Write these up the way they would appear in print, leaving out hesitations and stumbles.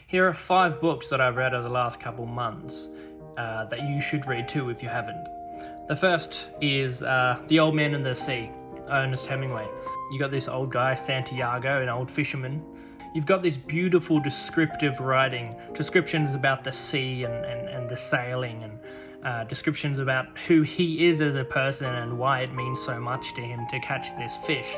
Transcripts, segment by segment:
Here are 5 books that I've read over the last couple months that you should read too if you haven't. The first is The Old Man and the Sea, Ernest Hemingway. You got this old guy, Santiago, an old fisherman. You've got this beautiful descriptive writing, descriptions about the sea and the sailing, and descriptions about who he is as a person and why it means so much to him to catch this fish.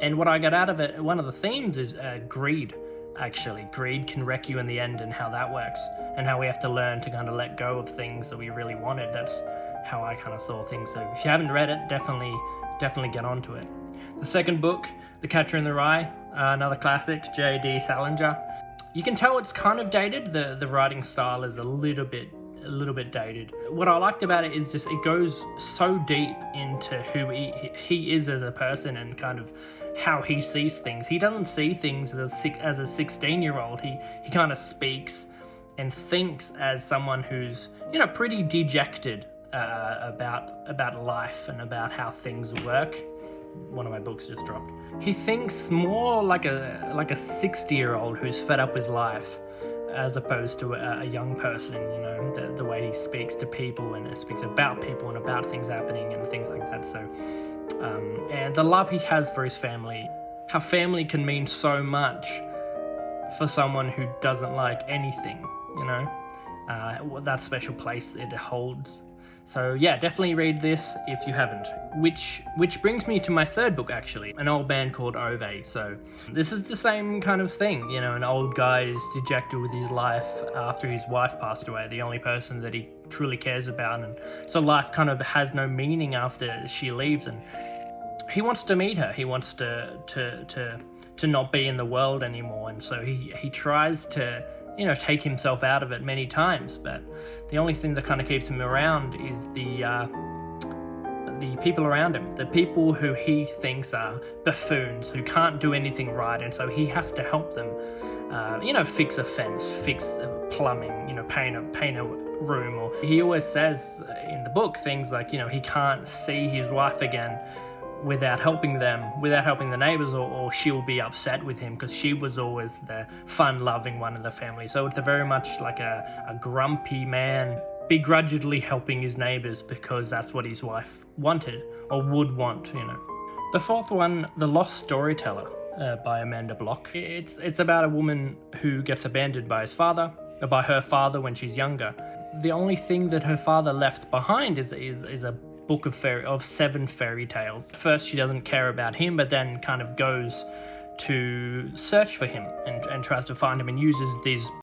And what I got out of it, one of the themes is greed, actually. Greed can wreck you in the end, and how that works, and how we have to learn to kind of let go of things that we really wanted. That's how I kind of saw things. So if you haven't read it, definitely get onto it. The second book, The Catcher in the Rye, another classic, J.D. Salinger. You can tell it's kind of dated. The writing style is a little bit dated. What I liked about it is just it goes so deep into who he is as a person and kind of how he sees things. He doesn't see things as a 16-year-old. He kind of speaks and thinks as someone who's, pretty dejected about life and about how things work. One of my books just dropped. He thinks more like a 60-year-old who's fed up with life, as opposed to a young person. The way he speaks to people and speaks about people and about things happening and things like that. So, and the love he has for his family, how family can mean so much for someone who doesn't like anything. That special place it holds. So yeah, definitely read this if you haven't. Which brings me to my third book, actually, An Old Man Called Ove. So this is the same kind of thing, an old guy is dejected with his life after his wife passed away, the only person that he truly cares about, and so life kind of has no meaning after she leaves, and he wants to meet her. He wants to not be in the world anymore, and so he tries to take himself out of it many times, but the only thing that kind of keeps him around is the people around him, the people who he thinks are buffoons, who can't do anything right, and so he has to help them, fix a fence, fix plumbing, paint a room, or he always says in the book things like, he can't see his wife again without helping the neighbors, or she'll be upset with him because she was always the fun-loving one in the family. So it's very much like a grumpy man begrudgingly helping his neighbors because that's what his wife wanted or would want. The fourth one, The Lost Storyteller, by Amanda Block. It's about a woman who gets abandoned by her father when she's younger. The only thing that her father left behind is a book of 7 fairy tales. First, she doesn't care about him, but then kind of goes to search for him and tries to find him and uses these